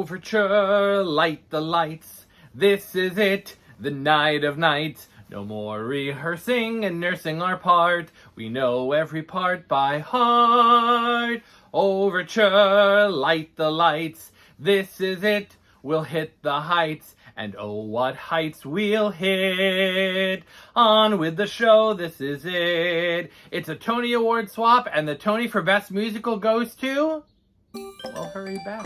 Overture, light the lights. This is it, the night of nights. No more rehearsing and nursing our part. We know every part by heart. Overture, light the lights. This is it, we'll hit the heights. And oh, what heights we'll hit. On with the show, this is it. It's a Tony Award swap, and the Tony for Best Musical goes to... Well, hurry back.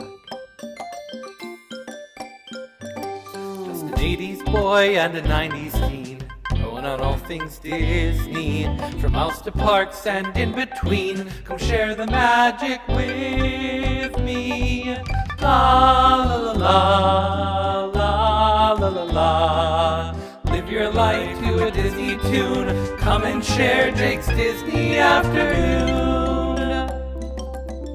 Just an 80s boy and a 90s teen, going on all things Disney. From mouse to parks and in between, come share the magic with me. La la la la la la la la. Live your life to a Disney tune. Come and share Jake's Disney Afternoon.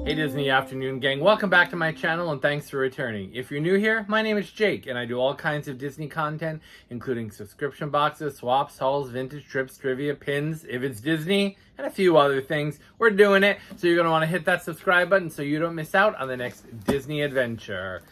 Hey Disney Afternoon gang, welcome back to my channel and thanks for returning. If you're new here, my name is Jake and I do all kinds of Disney content, including subscription boxes, swaps, hauls, vintage trips, trivia, pins, if it's Disney, and a few other things. We're doing it, so you're going to want to hit that subscribe button so you don't miss out on the next Disney adventure.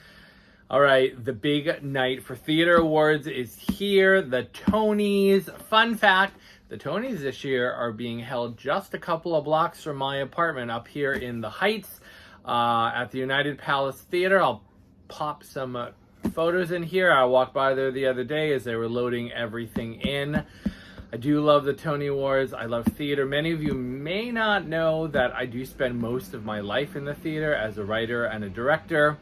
Alright, the big night for theater awards is here, the Tonys. Fun fact, the Tonys this year are being held just a couple of blocks from my apartment up here in the Heights at the United Palace Theater. I'll pop some photos in here. I walked by there the other day as they were loading everything in. I do love the Tony Awards. I love theater. Many of you may not know that I do spend most of my life in the theater as a writer and a director.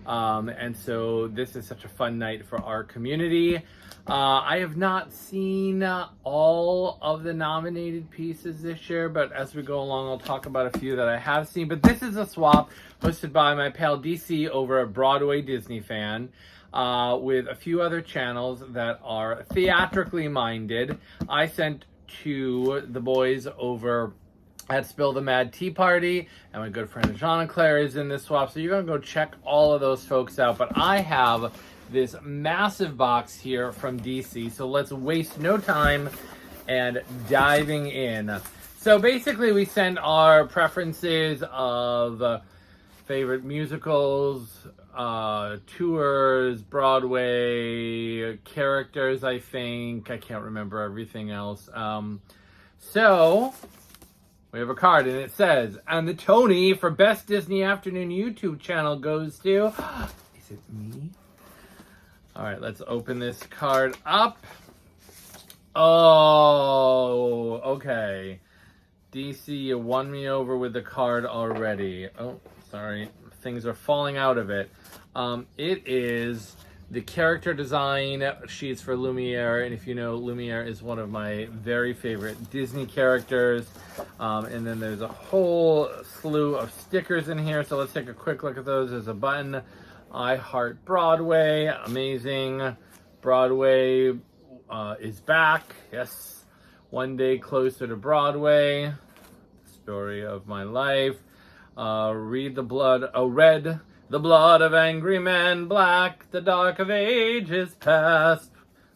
And so this is such a fun night for our community. I have not seen all of the nominated pieces this year, but as we go along, I'll talk about a few that I have seen. But this is a swap hosted by my pal DC over at BroadwayDisneyFan with a few other channels that are theatrically minded. I sent to the boys over at Spill the Mad Tea Party, and my good friend Jean and Claire is in this swap, so you're going to go check all of those folks out. But I have this massive box here from DC, so let's waste no time and diving in. So basically we send our preferences of favorite musicals, tours, Broadway, characters, I think. I can't remember everything else. So we have a card and it says, and the Tony for Best Disney Afternoon YouTube channel goes to... Is it me? All right, let's open this card up. Oh, okay. DC, you won me over with the card already. Oh, sorry. Things are falling out of it. It is the character design sheets for Lumiere. And if you know, Lumiere is one of my very favorite Disney characters. And then there's a whole slew of stickers in here. So let's take a quick look at those. There's a button. I Heart Broadway, amazing. Broadway is back. Yes, one day closer to Broadway. Story of my life. Read the blood. Oh, red. The blood of angry men. Black. The dark of ages past.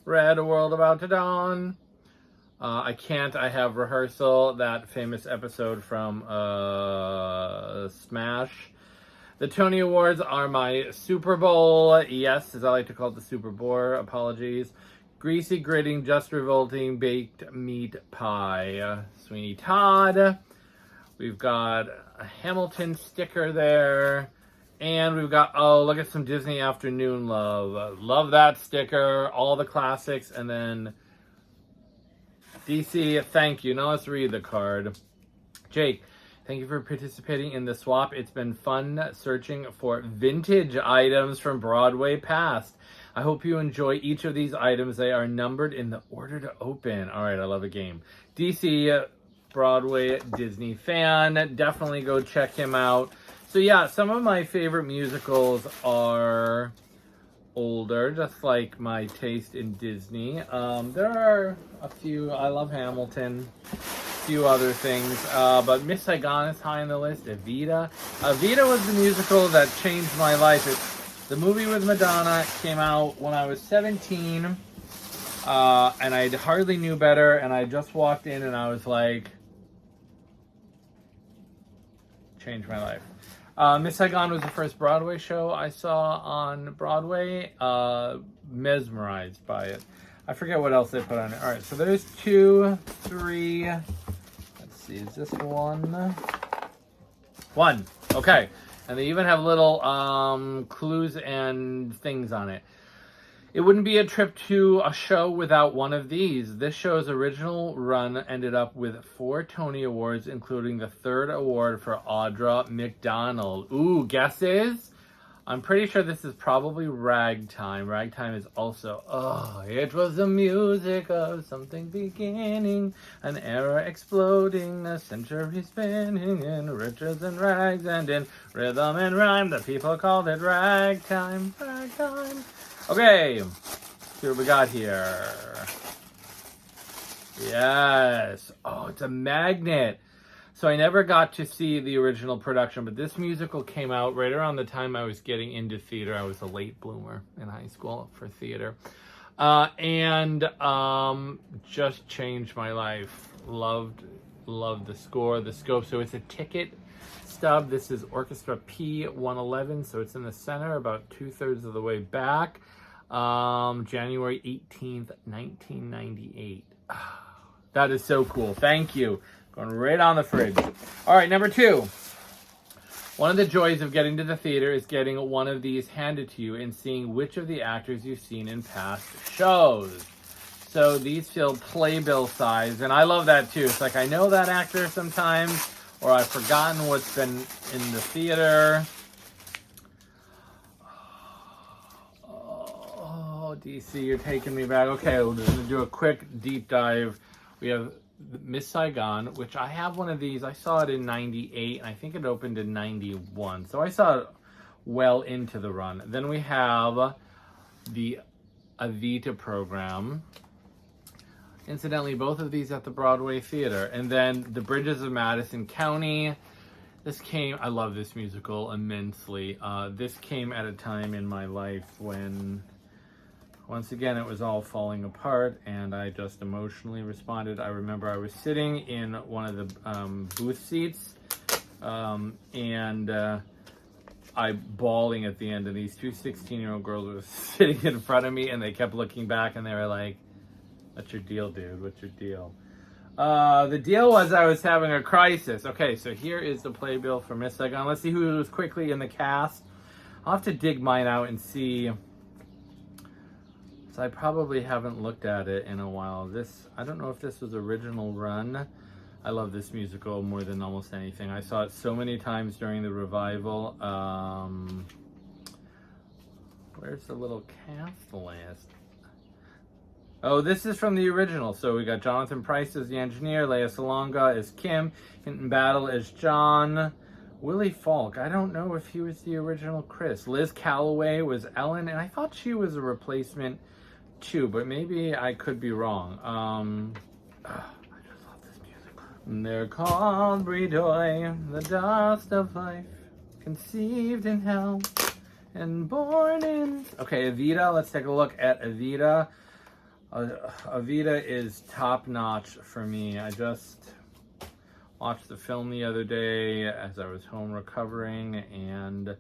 Red. A world about to dawn. I can't. I have rehearsal. That famous episode from Smash. The Tony Awards are my Super Bowl. Yes, as I like to call it, the Super Bowl. Apologies. Greasy Gritting, Just Revolting, Baked Meat Pie. Sweeney Todd. We've got a Hamilton sticker there. And we've got, oh, look at some Disney Afternoon love. Love that sticker. All the classics. And then DC, thank you. Now let's read the card. Jake, thank you for participating in the swap. It's been fun searching for vintage items from Broadway past. I hope you enjoy each of these items. They are numbered in the order to open. All right, I love a game. DC, Broadway Disney fan. Definitely go check him out. So yeah, some of my favorite musicals are older, just like my taste in Disney. There are a few. I love Hamilton. Few other things, but Miss Saigon is high on the list. Evita. Evita was the musical that changed my life. The movie with Madonna came out when I was 17, and I hardly knew better, and I just walked in and I was like, changed my life. Miss Saigon was the first Broadway show I saw on Broadway. Mesmerized by it. I forget what else they put on it. All right, so there's 2, 3. Let's see, is this one? One. Okay. And they even have little clues and things on it. It wouldn't be a trip to a show without one of these. This show's original run ended up with 4 Tony Awards, including the 3rd award for Audra McDonald. Ooh, guesses? I'm pretty sure this is probably Ragtime. Ragtime is also, it was the music of something beginning, an era exploding, a century spinning in riches and rags and in rhythm and rhyme. The people called it Ragtime, Ragtime. Okay, see what we got here. Yes. Oh, it's a magnet. So I never got to see the original production, but this musical came out right around the time I was getting into theater. I was a late bloomer in high school for theater. And just changed my life. Loved the score, the scope. So it's a ticket stub. This is Orchestra P111, so it's in the center, about 2/3 of the way back. January 18th, 1998. That is so cool. Thank you. Going right on the fridge. All right, number 2. One of the joys of getting to the theater is getting one of these handed to you and seeing which of the actors you've seen in past shows. So these feel playbill size, and I love that too. It's like I know that actor sometimes, or I've forgotten what's been in the theater. Oh, DC, you're taking me back. Okay, we're going to do a quick deep dive. We have Miss Saigon, which I have one of these. I saw it in 98, and I think it opened in 91. So I saw it well into the run. Then we have the Evita program. Incidentally, both of these at the Broadway Theater. And then The Bridges of Madison County. This came, I love this musical immensely. This came at a time in my life when, once again, it was all falling apart and I just emotionally responded. I remember I was sitting in one of the booth seats and I bawling at the end, and these 2 16-year-old girls were sitting in front of me and they kept looking back and they were like, "What's your deal, dude? What's your deal?" The deal was I was having a crisis. Okay, so here is the playbill for Miss Saigon. Let's see who was quickly in the cast. I'll have to dig mine out and see. So I probably haven't looked at it in a while. I don't know if this was original run. I love this musical more than almost anything. I saw it so many times during the revival. Where's the little cast list? Oh, this is from the original. So we got Jonathan Pryce as the engineer, Lea Salonga as Kim, Hinton Battle as John, Willie Falk. I don't know if he was the original Chris. Liz Calloway was Ellen, and I thought she was a replacement too, but maybe I could be wrong. I just love this musical. They're called Bredoy, the dust of life, conceived in hell and born in... Okay, Evita, let's take a look at Evita. Evita is top-notch for me. I just watched the film the other day as I was home recovering, and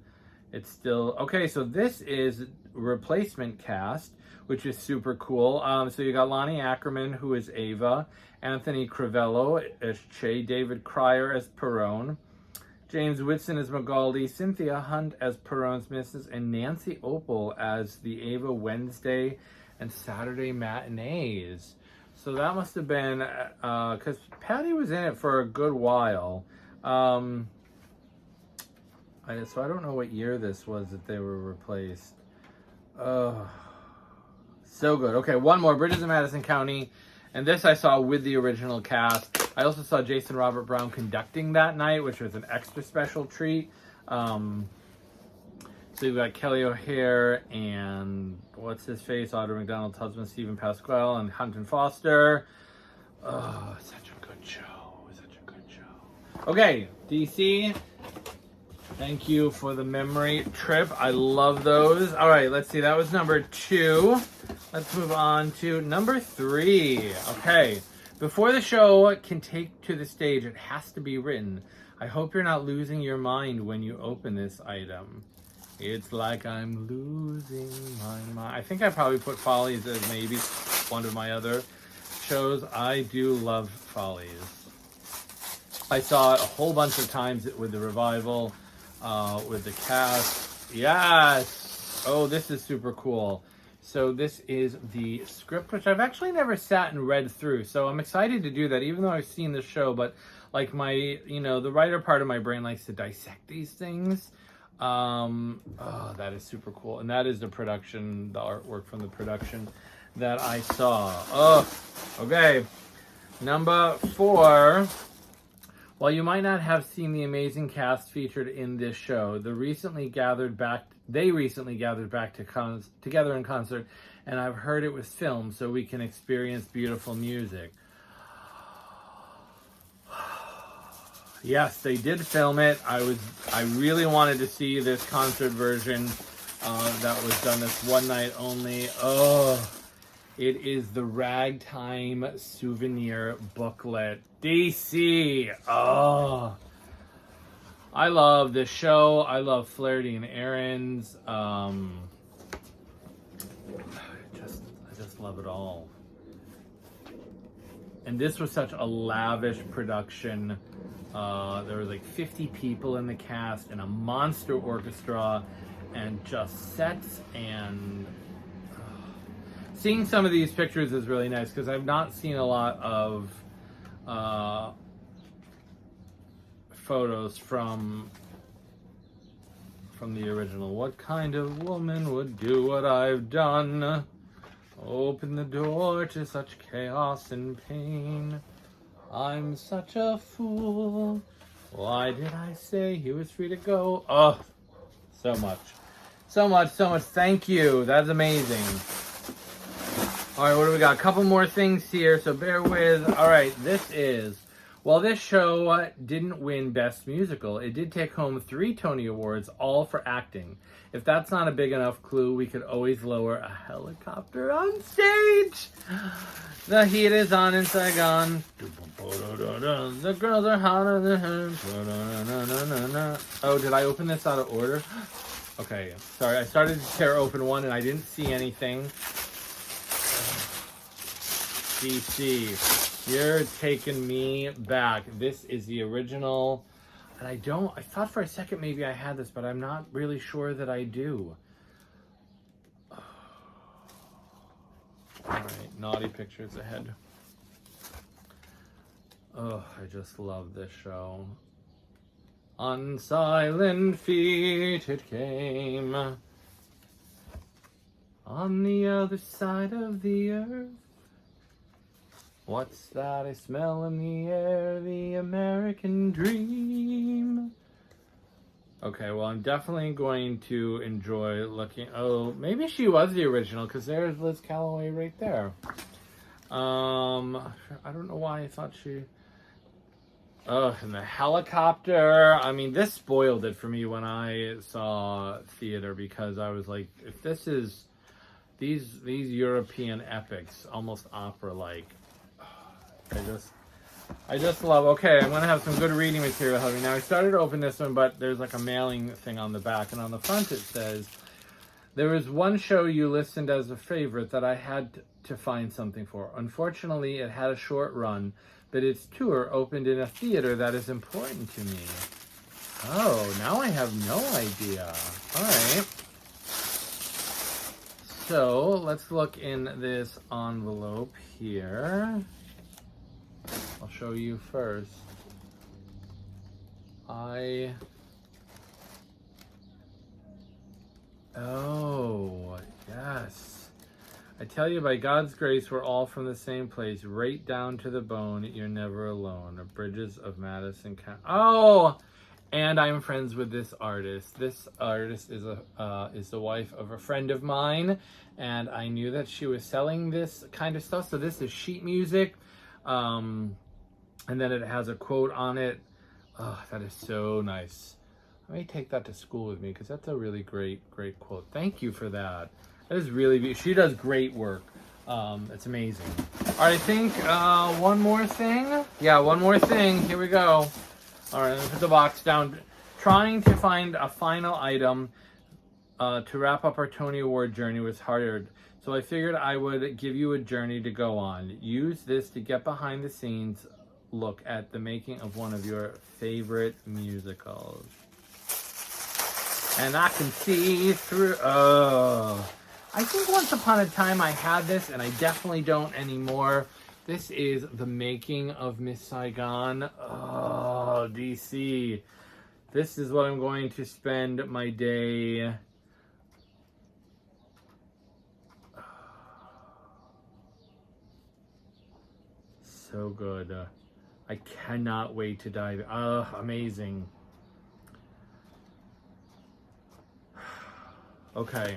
it's still... Okay, so this is replacement cast, which is super cool. So you got Lonnie Ackerman, who is Ava, Anthony Crivello as Che, David Cryer as Perone, James Whitson as Magaldi, Cynthia Hunt as Perone's Missus, and Nancy Opal as the Ava Wednesday and Saturday matinees. So that must have been, because Patty was in it for a good while. So I don't know what year this was that they were replaced. So good. Okay, one more, Bridges of Madison County. And this I saw with the original cast. I also saw Jason Robert Brown conducting that night, which was an extra special treat. So you've got Kelly O'Hare and what's his face, Audra McDonald's husband, Stephen Pasquale, and Hunton Foster. Oh, such a good show. Such a good show. Okay, DC. Thank you for the memory trip. I love those. All right, let's see. That was number 2. Let's move on to number 3. Okay. Before the show can take to the stage, it has to be written. I hope you're not losing your mind when you open this item. It's like I'm losing my mind. I think I probably put Follies as maybe one of my other shows. I do love Follies. I saw it a whole bunch of times with the revival, with the cast. Yes! Oh, this is super cool. So this is the script, which I've actually never sat and read through. So I'm excited to do that, even though I've seen the show. But like the writer part of my brain likes to dissect these things. Oh, that is super cool. And that is the artwork from the production that I saw. Oh, okay. Number 4. While you might not have seen the amazing cast featured in this show, they recently gathered back together in concert, and I've heard it was filmed so we can experience beautiful music. Yes, they did film it. I really wanted to see this concert version that was done this one night only. Oh, it is the Ragtime Souvenir Booklet. DC. Oh, I love this show. I love Flaherty and Aaron's. I just love it all. And this was such a lavish production. There were like 50 people in the cast and a monster orchestra and just sets, and seeing some of these pictures is really nice because I've not seen a lot of photos from the original. What kind of woman would do what I've done? Open the door to such chaos and pain. I'm such a fool. Why did I say he was free to go? Oh, so much. So much. Thank you. That's amazing. All right, what do we got? A couple more things here, so bear with. All right, this show didn't win Best Musical. It did take home 3 Tony Awards, all for acting. If that's not a big enough clue, we could always lower a helicopter on stage. The heat is on in Saigon. The girls are hotter than her. Oh, did I open this out of order? Okay, sorry. I started to tear open one and I didn't see anything. DC, you're taking me back. This is the original. And I thought for a second maybe I had this, but I'm not really sure that I do. All right, naughty pictures ahead. Oh, I just love this show. On silent feet it came. On the other side of the earth. What's that I smell in the air? The American dream. Okay, well, I'm definitely going to enjoy looking. Oh, maybe she was the original, because there's Liz Calloway right there. I don't know why I thought she... Oh, and the helicopter. I mean, this spoiled it for me when I saw theater, because I was like, if this is... These European epics, almost opera-like. I just love. Okay, I'm gonna have some good reading material helping. Now I started to open this one, but there's like a mailing thing on the back, and on the front it says, "There was one show you listed as a favorite that I had to find something for. Unfortunately, it had a short run, but its tour opened in a theater that is important to me." Oh, now I have no idea. All right. So let's look in this envelope here. I'll show you first. Oh, yes. I tell you, by God's grace, we're all from the same place, right down to the bone. You're never alone. Bridges of Madison County. Oh, and I'm friends with this artist. This artist is the wife of a friend of mine, and I knew that she was selling this kind of stuff. So this is sheet music. And then it has a quote on it. Oh, that is so nice. I may take that to school with me because that's a really great quote. Thank you for that. That is really beautiful. She does great work. It's amazing. All right, I think one more thing. Yeah, one more thing. Here we go. All right, let's put the box down. Trying to find a final item to wrap up our Tony Award journey was hard. So I figured I would give you a journey to go on. Use this to get behind the scenes look at the making of one of your favorite musicals. And I can see through, I think once upon a time I had this, and I definitely don't anymore. This is the making of Miss Saigon. Oh, DC. This is what I'm going to spend my day. So good. I cannot wait to dive. Oh, amazing. Okay.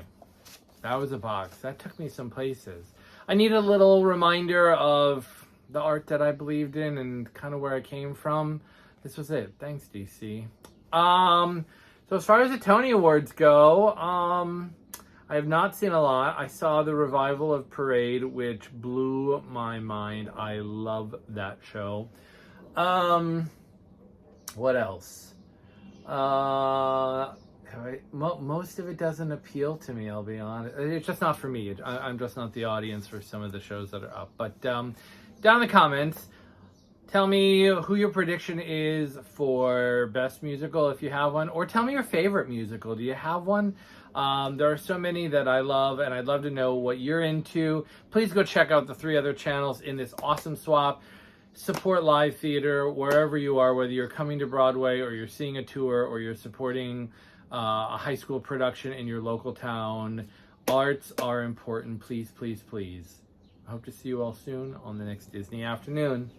That was a box. That took me some places. I need a little reminder of the art that I believed in and kind of where I came from. This was it. Thanks, DC. So as far as the Tony Awards go, I have not seen a lot. I saw the revival of Parade, which blew my mind. I love that show. What else? Most of it doesn't appeal to me, I'll be honest. It's just not for me. I'm just not the audience for some of the shows that are up. But down in the comments, tell me who your prediction is for best musical, if you have one. Or tell me your favorite musical. Do you have one? There are so many that I love, and I'd love to know what you're into. Please go check out the 3 other channels in this awesome swap. Support live theater wherever you are, whether you're coming to Broadway or you're seeing a tour or you're supporting a high school production in your local town. Arts are important. Please, please, please. I hope to see you all soon on the next Disney Afternoon.